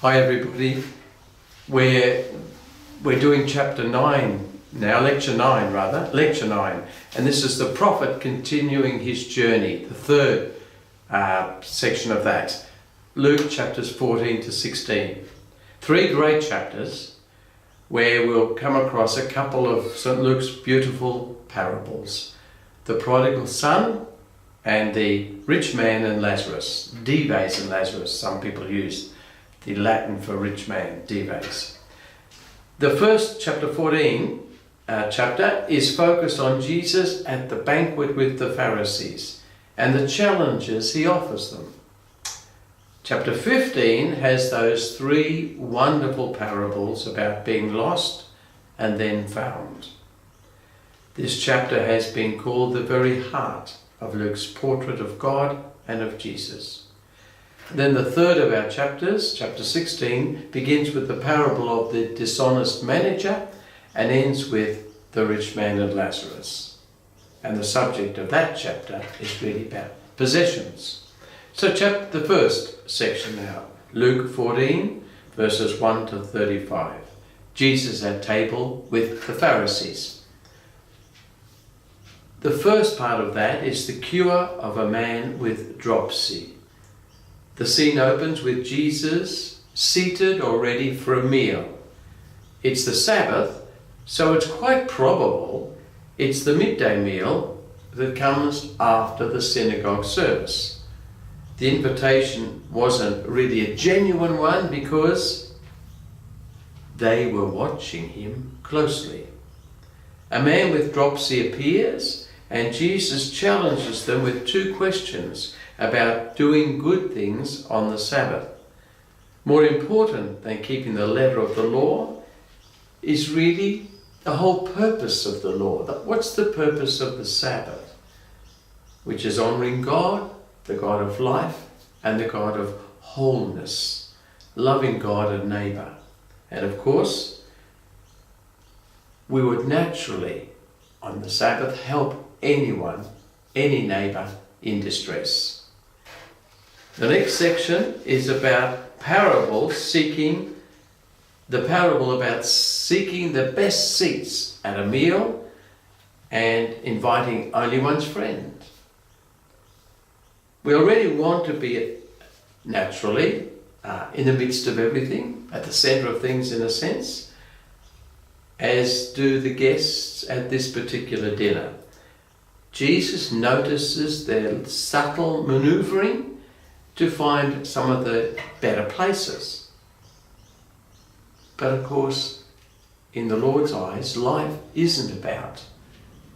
Hi everybody. We're doing chapter 9 now, lecture 9, and this is the prophet continuing his journey, the third section of that. Luke chapters 14 to 16. 3 great chapters where we'll come across a couple of St. Luke's beautiful parables. The prodigal son and the rich man and Lazarus. Dives and Lazarus, some people use the Latin for rich man, dives. The first chapter 14 chapter is focused on Jesus at the banquet with the Pharisees and the challenges he offers them. Chapter 15 has those 3 wonderful parables about being lost and then found. This chapter has been called the very heart of Luke's portrait of God and of Jesus. Then the third of our chapters, chapter 16, begins with the parable of the dishonest manager and ends with the rich man and Lazarus. And the subject of that chapter is really about possessions. So the first section now, Luke 14, verses 1 to 35. Jesus at table with the Pharisees. The first part of that is the cure of a man with dropsy. The scene opens with Jesus seated or ready for a meal. It's the Sabbath, so it's quite probable it's the midday meal that comes after the synagogue service. The invitation wasn't really a genuine one because they were watching him closely. A man with dropsy appears and Jesus challenges them with 2 questions about doing good things on the Sabbath. More important than keeping the letter of the law is really the whole purpose of the law. What's the purpose of the Sabbath? Which is honouring God, the God of life, and the God of wholeness, loving God and neighbour. And of course, we would naturally, on the Sabbath, help anyone, any neighbour in distress. The next section is about the parable about seeking the best seats at a meal and inviting only one's friend. We already want to be naturally in the midst of everything, at the centre of things in a sense, as do the guests at this particular dinner. Jesus notices their subtle manoeuvring to find some of the better places. But of course, in the Lord's eyes, life isn't about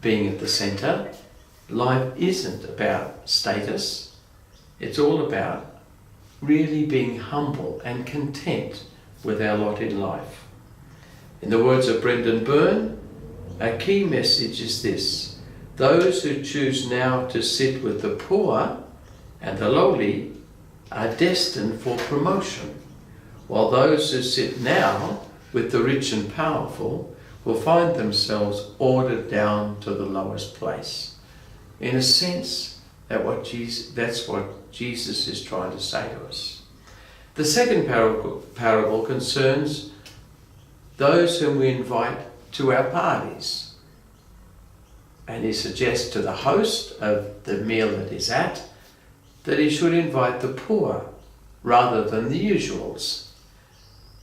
being at the centre. Life isn't about status. It's all about really being humble and content with our lot in life. In the words of Brendan Byrne, a key message is this: those who choose now to sit with the poor and the lowly are destined for promotion, while those who sit now with the rich and powerful will find themselves ordered down to the lowest place. In a sense, that's what Jesus is trying to say to us. The second parable concerns those whom we invite to our parties. And he suggests to the host of the meal that he's at that he should invite the poor rather than the usuals.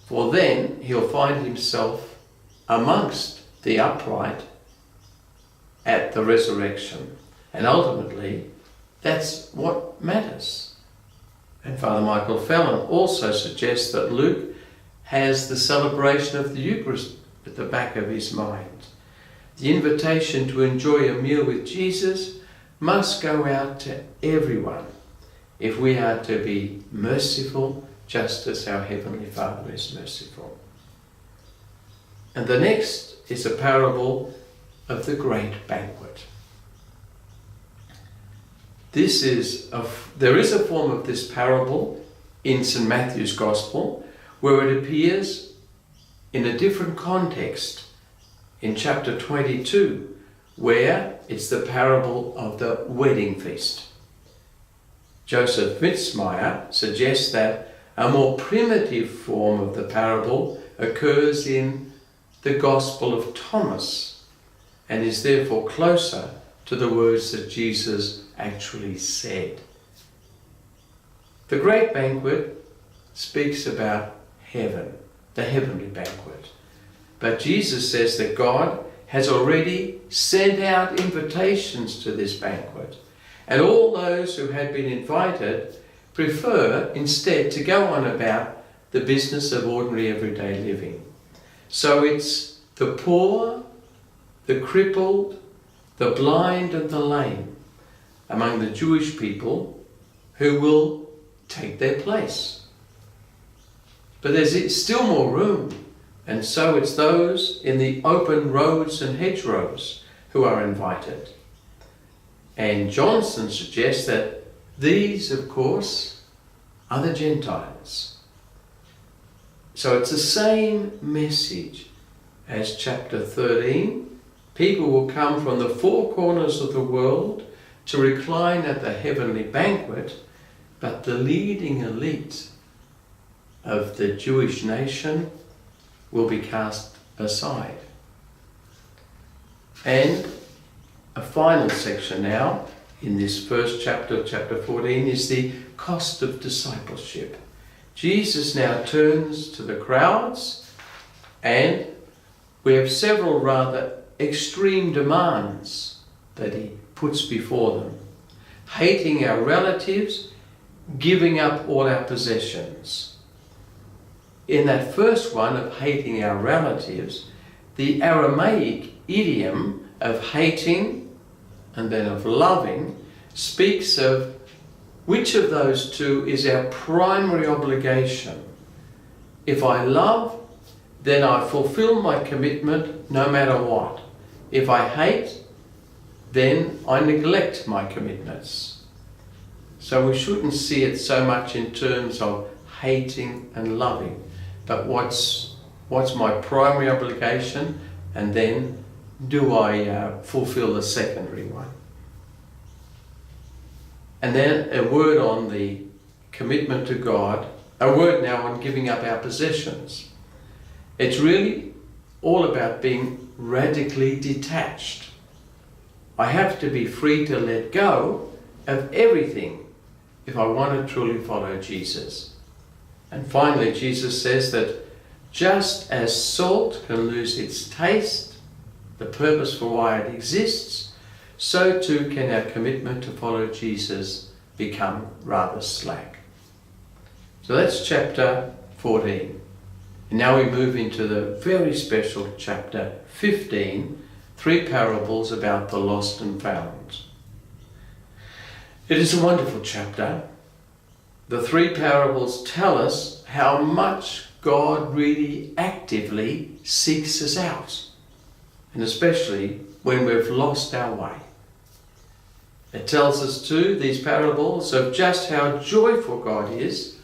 For then he'll find himself amongst the upright at the resurrection. And ultimately, that's what matters. And Father Michael Fallon also suggests that Luke has the celebration of the Eucharist at the back of his mind. The invitation to enjoy a meal with Jesus must go out to everyone if we are to be merciful just as our Heavenly Father is merciful. And the next is a parable of the great banquet. There is a form of this parable in St. Matthew's Gospel where it appears in a different context in chapter 22, where it's the parable of the wedding feast. Joseph Witzmeyer suggests that A more primitive form of the parable occurs in the Gospel of Thomas and is therefore closer to the words that Jesus actually said. The great banquet speaks about heaven, the heavenly banquet. But Jesus says that God has already sent out invitations to this banquet, and all those who had been invited prefer instead to go on about the business of ordinary everyday living. So it's the poor, the crippled, the blind and the lame among the Jewish people who will take their place. But there's still more room, and so it's those in the open roads and hedgerows who are invited. And Johnson suggests that these, of course, are the Gentiles. So it's the same message as chapter 13. People will come from the four corners of the world to recline at the heavenly banquet, but the leading elite of the Jewish nation will be cast aside. And a final section now in this first chapter, chapter 14, is the cost of discipleship. Jesus now turns to the crowds, and we have several rather extreme demands that he puts before them. Hating our relatives, giving up all our possessions. In that first one of hating our relatives, the Aramaic idiom of hating and then of loving speaks of which of those two is our primary obligation. If I love, then I fulfill my commitment no matter what. If I hate, then I neglect my commitments. So we shouldn't see it so much in terms of hating and loving, but what's my primary obligation, and then do I fulfill the secondary one. And then a word on the commitment to God, a word now on giving up our possessions. It's really all about being radically detached. I have to be free to let go of everything if I want to truly follow Jesus. And finally, Jesus says that just as salt can lose its taste, the purpose for why it exists, so too can our commitment to follow Jesus become rather slack. So that's chapter 14. And now we move into the very special chapter 15, 3 parables about the lost and found. It is a wonderful chapter. The 3 parables tell us how much God really actively seeks us out, and especially when we've lost our way. It tells us too, these parables, of just how joyful God is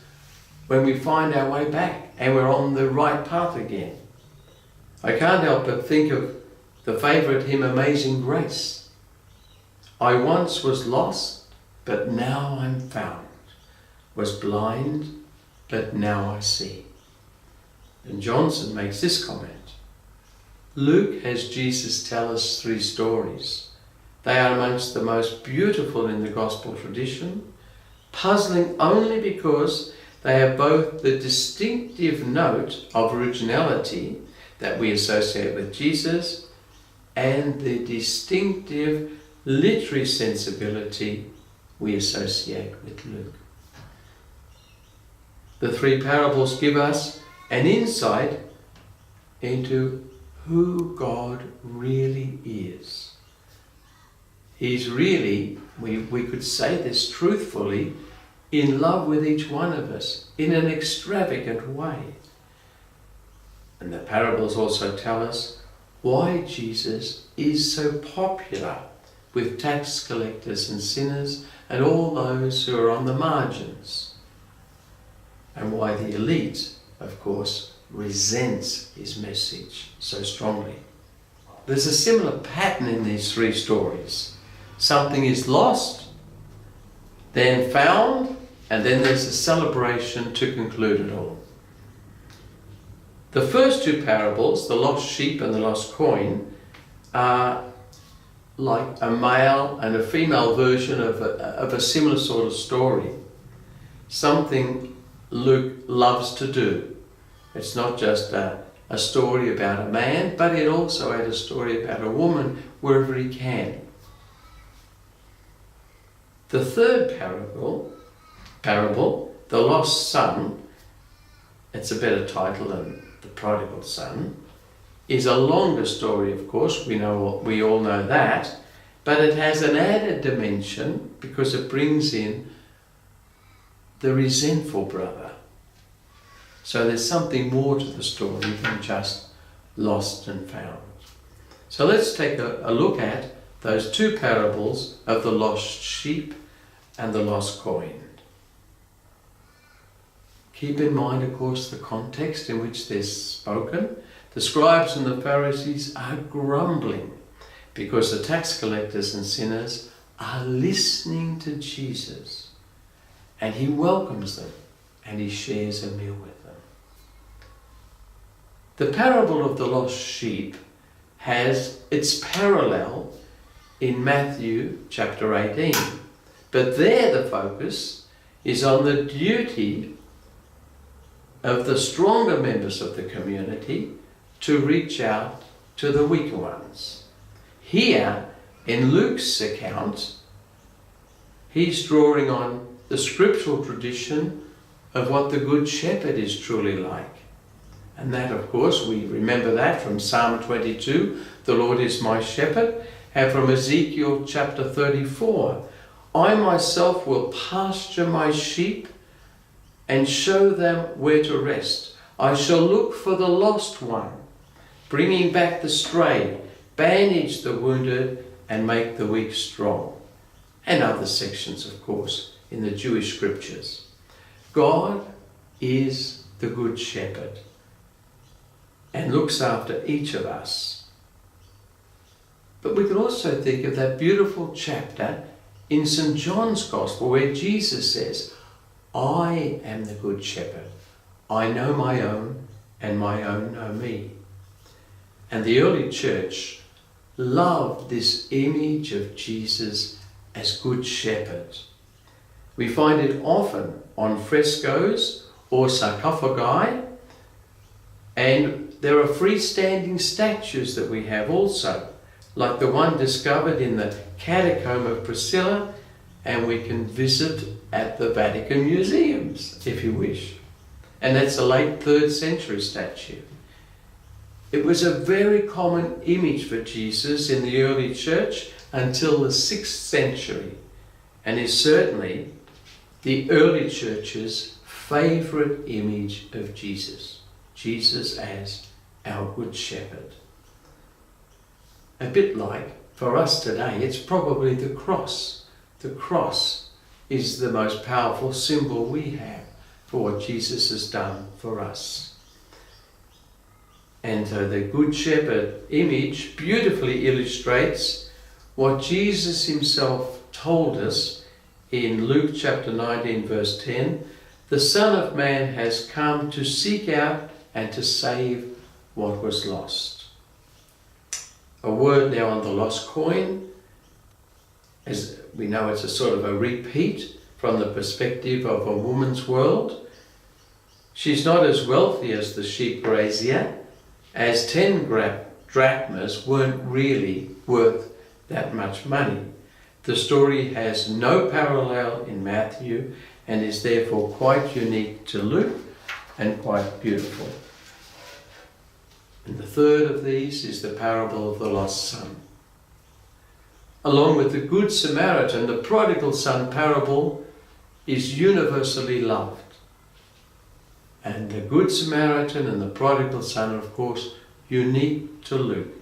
when we find our way back and we're on the right path again. I can't help but think of the favourite hymn, Amazing Grace. I once was lost, but now I'm found. Was blind, but now I see. And Johnson makes this comment. Luke has Jesus tell us 3 stories. They are amongst the most beautiful in the gospel tradition, puzzling only because they have both the distinctive note of originality that we associate with Jesus and the distinctive literary sensibility we associate with Luke. The 3 parables give us an insight into who God really is. He's really, we could say this truthfully, in love with each one of us in an extravagant way. And the parables also tell us why Jesus is so popular with tax collectors and sinners and all those who are on the margins, and why the elite, of course, resents his message so strongly. There's a similar pattern in these 3 stories. Something is lost, then found, and then there's a celebration to conclude it all. The first two parables, the lost sheep and the lost coin, are like a male and a female version of a similar sort of story. Something Luke loves to do. It's not just a story about a man, but it also had a story about a woman wherever he can. The third parable, the lost son, it's a better title than the prodigal son, is a longer story, of course, we all know that, but it has an added dimension because it brings in the resentful brother. So there's something more to the story than just lost and found. So let's take a look at those two parables of the lost sheep and the lost coin. Keep in mind, of course, the context in which they're spoken. The scribes and the Pharisees are grumbling because the tax collectors and sinners are listening to Jesus, and he welcomes them and he shares a meal with them. The parable of the lost sheep has its parallel in Matthew chapter 18, but there the focus is on the duty of the stronger members of the community to reach out to the weaker ones. Here, in Luke's account, he's drawing on the scriptural tradition of what the Good Shepherd is truly like. And that, of course, we remember that from Psalm 22, the Lord is my shepherd, and from Ezekiel chapter 34, I myself will pasture my sheep and show them where to rest. I shall look for the lost one, bringing back the stray, bandage the wounded, and make the weak strong. And other sections, of course, in the Jewish scriptures. God is the Good Shepherd and looks after each of us. But we can also think of that beautiful chapter in St. John's Gospel where Jesus says, I am the Good Shepherd. I know my own, and my own know me. And the early church loved this image of Jesus as Good Shepherd. We find it often on frescoes or sarcophagi, and there are freestanding statues that we have also, like the one discovered in the Catacomb of Priscilla, and we can visit at the Vatican museums if you wish. And that's a late 3rd century statue. It was a very common image for Jesus in the early church until the 6th century, and is certainly the early church's favourite image of Jesus. Jesus as our Good Shepherd. A bit like, for us today, it's probably the cross. The cross is the most powerful symbol we have for what Jesus has done for us. And so the Good Shepherd image beautifully illustrates what Jesus himself told us in Luke chapter 19 verse 10. The Son of Man has come to seek out and to save what was lost. A word now on the lost coin. As we know, it's a sort of a repeat from the perspective of a woman's world. She's not as wealthy as the sheep grazier, as 10 drachmas weren't really worth that much money. The story has no parallel in Matthew and is therefore quite unique to Luke and quite beautiful. And the third of these is the parable of the lost son. Along with the Good Samaritan, the prodigal son parable is universally loved. And the Good Samaritan and the prodigal son are, of course, unique to Luke.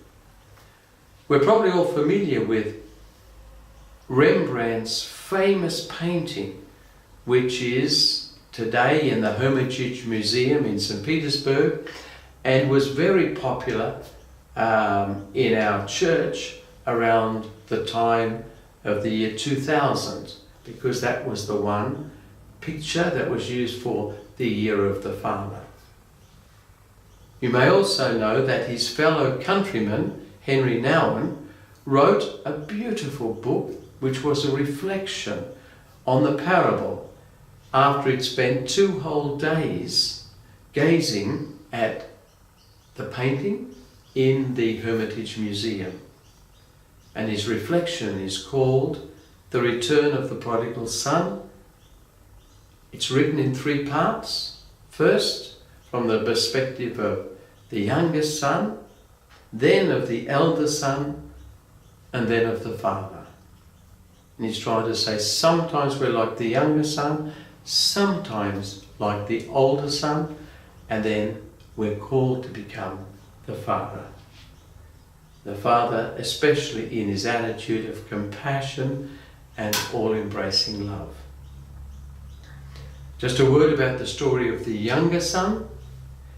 We're probably all familiar with Rembrandt's famous painting, which is today in the Hermitage Museum in St. Petersburg, and was very popular in our church around the time of the year 2000, because that was the one picture that was used for the year of the farmer. You may also know that his fellow countryman, Henri Nouwen, wrote a beautiful book which was a reflection on the parable after he'd spent 2 whole days gazing at the painting in the Hermitage Museum. And his reflection is called The Return of the Prodigal Son. It's written in 3 parts. First, from the perspective of the youngest son, then of the elder son, and then of the father. And he's trying to say sometimes we're like the younger son, sometimes like the older son, and then we're called to become the father. The father, especially in his attitude of compassion and all-embracing love. Just a word about the story of the younger son.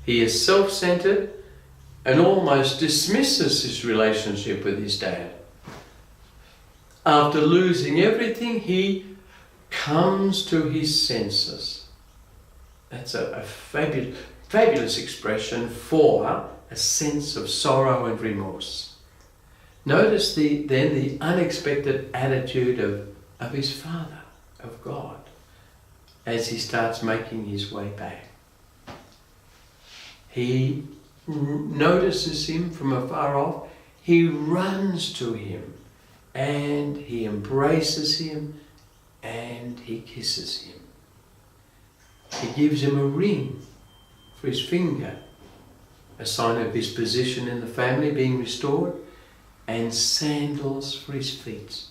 He is self-centered and almost dismisses his relationship with his dad. After losing everything, he comes to his senses. That's a fabulous expression for a sense of sorrow and remorse. Notice then the unexpected attitude of his father, of God, as he starts making his way back. He notices him from afar off, he runs to him, and he embraces him, and he kisses him. He gives him a ring for his finger, a sign of his position in the family being restored, and sandals for his feet.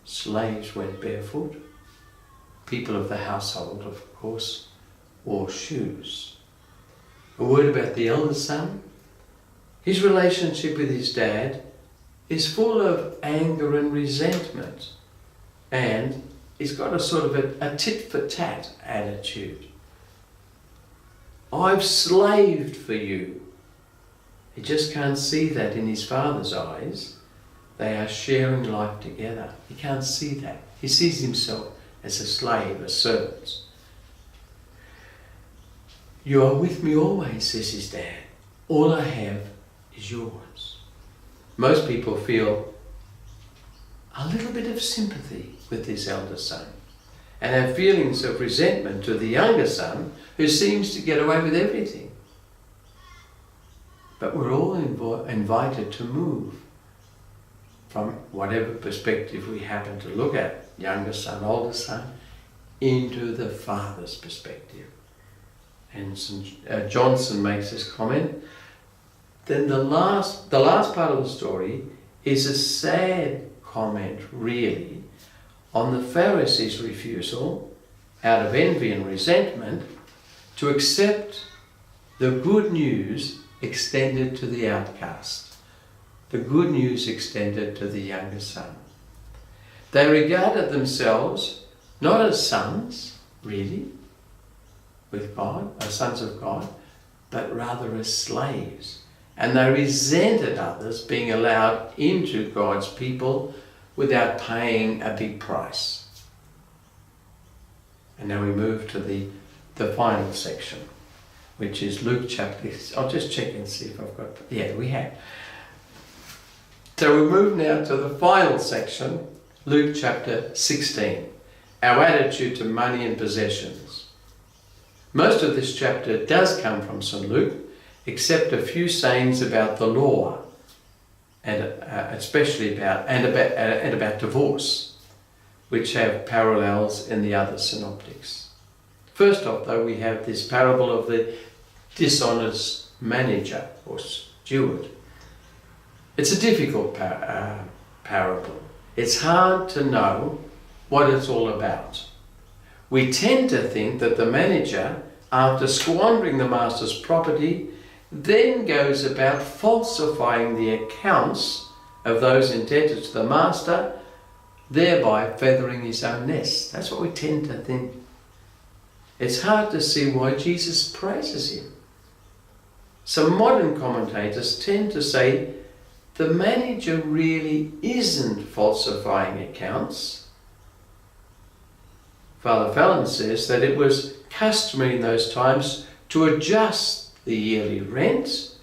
Slaves went barefoot. People of the household, of course, wore shoes. A word about the elder son. His relationship with his dad is full of anger and resentment, and he's got a sort of a tit-for-tat attitude. I've slaved for you. He just can't see that in his father's eyes. They are sharing life together. He can't see that. He sees himself as a slave, a servant. You are with me always, says his dad. All I have is yours. Most people feel a little bit of sympathy with this elder son and have feelings of resentment to the younger son who seems to get away with everything. But we're all invited to move from whatever perspective we happen to look at, younger son, older son, into the father's perspective. And Johnson makes this comment. Then the last part of the story is a sad comment, really, on the Pharisees' refusal, out of envy and resentment, to accept the good news extended to the outcast, the good news extended to the younger son. They regarded themselves not as sons, really, with God, as sons of God, but rather as slaves. And they resented others being allowed into God's people without paying a big price. And now we move to the final section, which is Luke chapter... I'll just check and see if I've got... Yeah, we have. So we move now to the final section, Luke chapter 16, our attitude to money and possessions. Most of this chapter does come from St. Luke, except a few sayings about the law, and especially about divorce, which have parallels in the other synoptics. First off, though, we have this parable of the dishonest manager or steward. It's a difficult parable. It's hard to know what it's all about. We tend to think that the manager, after squandering the master's property, then goes about falsifying the accounts of those indebted to the master, thereby feathering his own nest. That's what we tend to think. It's hard to see why Jesus praises him. Some modern commentators tend to say the manager really isn't falsifying accounts. Father Fallon says that it was customary in those times to adjust the yearly rent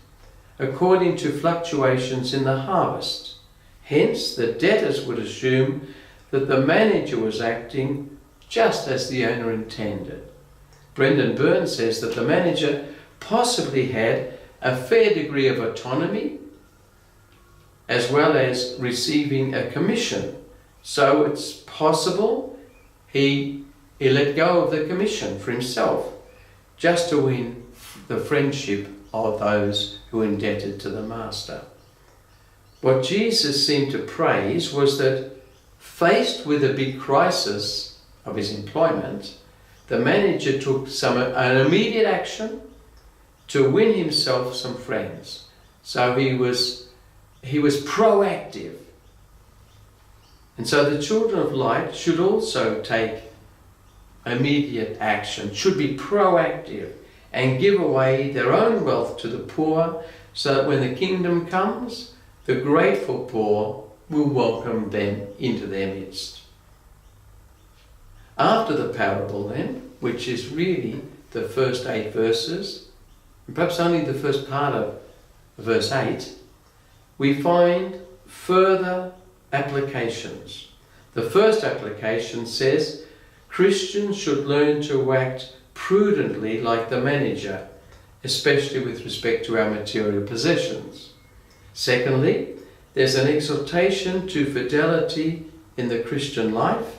according to fluctuations in the harvest. Hence, the debtors would assume that the manager was acting just as the owner intended. Brendan Byrne says that the manager possibly had a fair degree of autonomy as well as receiving a commission. So it's possible he let go of the commission for himself just to win the friendship of those who were indebted to the master. What Jesus seemed to praise was that, faced with a big crisis of his employment, the manager took an immediate action to win himself some friends. So he was proactive. And so the children of light should also take immediate action, should be proactive and give away their own wealth to the poor, so that when the kingdom comes, the grateful poor will welcome them into their midst. After the parable then, which is really the first 8 verses, and perhaps only the first part of verse 8, we find further applications. The first application says Christians should learn to act prudently like the manager, especially with respect to our material possessions. Secondly, there's an exhortation to fidelity in the Christian life.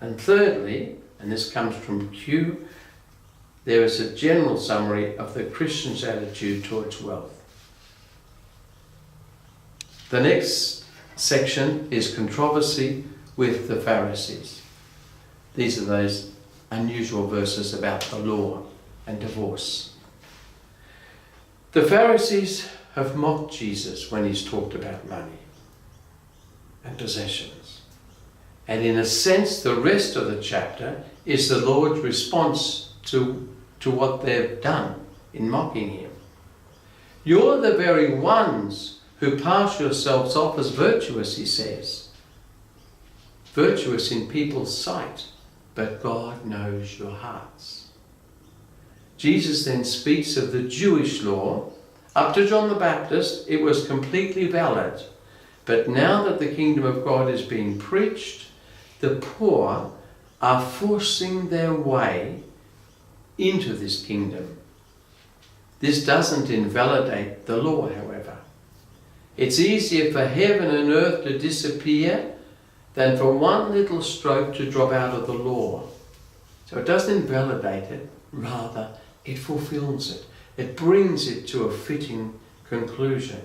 And thirdly, and this comes from Q, there is a general summary of the Christian's attitude towards wealth. The next section is controversy with the Pharisees. These are those unusual verses about the law and divorce. The Pharisees have mocked Jesus when he's talked about money and possessions. And in a sense, the rest of the chapter is the Lord's response to what they've done in mocking him. You're the very ones who pass yourselves off as virtuous, he says. Virtuous in people's sight, but God knows your hearts. Jesus then speaks of the Jewish law. Up to John the Baptist, it was completely valid. But now that the kingdom of God is being preached, the poor are forcing their way into this kingdom. This doesn't invalidate the law, however. It's easier for heaven and earth to disappear than for one little stroke to drop out of the law. So it doesn't invalidate it, rather it fulfills it. It brings it to a fitting conclusion.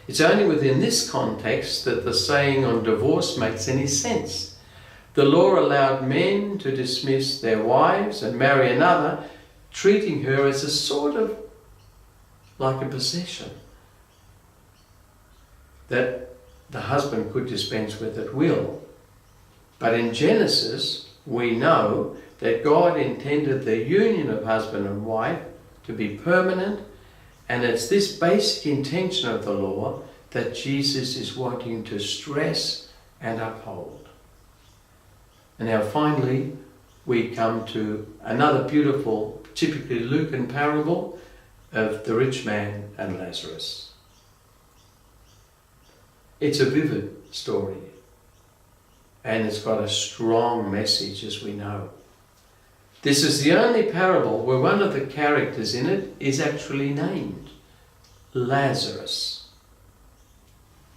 It's only within this context that the saying on divorce makes any sense. The law allowed men to dismiss their wives and marry another, treating her as a sort of like a possession that the husband could dispense with at will. But in Genesis, we know that God intended the union of husband and wife to be permanent, and it's this basic intention of the law that Jesus is wanting to stress and uphold. And now finally, we come to another beautiful, typically Lucan parable of the rich man and Lazarus. It's a vivid story, and it's got a strong message, as we know. This is the only parable where one of the characters in it is actually named Lazarus.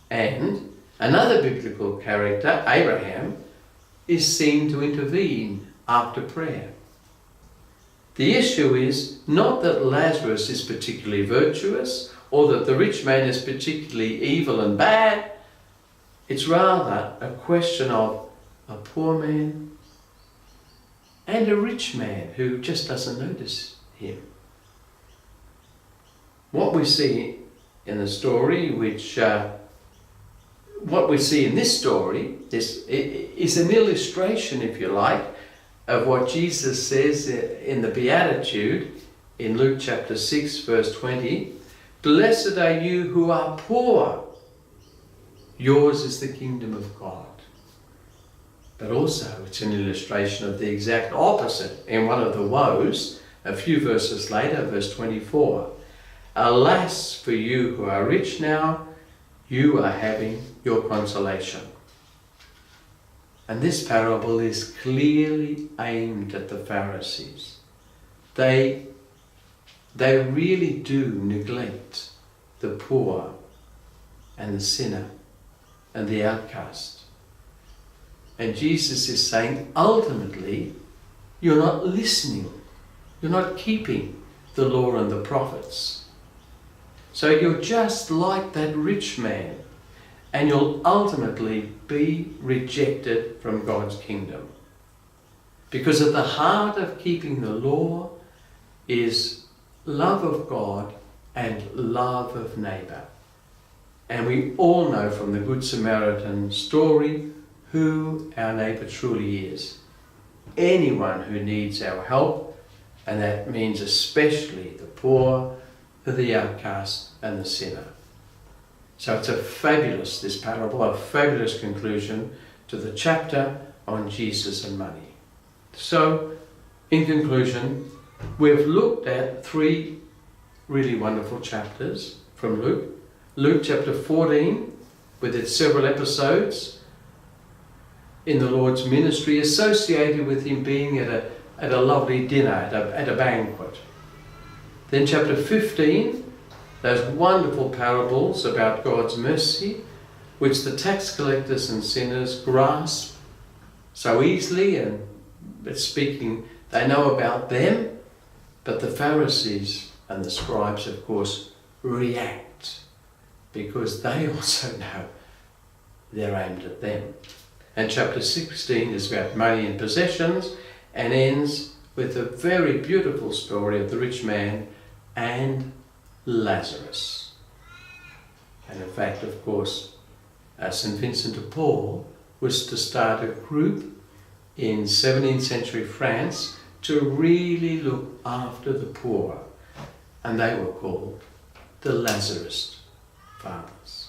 And another biblical character, Abraham, is seen to intervene after prayer. The issue is not that Lazarus is particularly virtuous or that the rich man is particularly evil and bad. It's rather a question of a poor man and a rich man who just doesn't notice him. What we see in the story, what we see in this story is an illustration, if you like, of what Jesus says in the Beatitude in Luke chapter 6, verse 20. Blessed are you who are poor. Yours is the kingdom of God. But also it's an illustration of the exact opposite in one of the woes, a few verses later, verse 24. Alas for you who are rich now, you are having your consolation. And this parable is clearly aimed at the Pharisees. They really do neglect the poor and the sinner and the outcast. And Jesus is saying, ultimately, you're not listening. You're not keeping the law and the prophets. So you're just like that rich man, and you'll ultimately be rejected from God's kingdom. Because at the heart of keeping the law is love of God and love of neighbour. And we all know from the Good Samaritan story who our neighbour truly is. Anyone who needs our help, and that means especially the poor, the outcast and the sinner. So it's this parable, a fabulous conclusion to the chapter on Jesus and money. So, in conclusion, we've looked at 3 really wonderful chapters from Luke. Luke chapter 14, with its several episodes in the Lord's ministry associated with him being at a lovely dinner, at a banquet. Then chapter 15, those wonderful parables about God's mercy, which the tax collectors and sinners grasp so easily, and speaking, they know about them, but the Pharisees and the scribes, of course, react because they also know they're aimed at them. And chapter 16 is about money and possessions and ends with a very beautiful story of the rich man and Lazarus. And in fact, of course, St. Vincent de Paul was to start a group in 17th century France to really look after the poor. And they were called the Lazarist Fathers.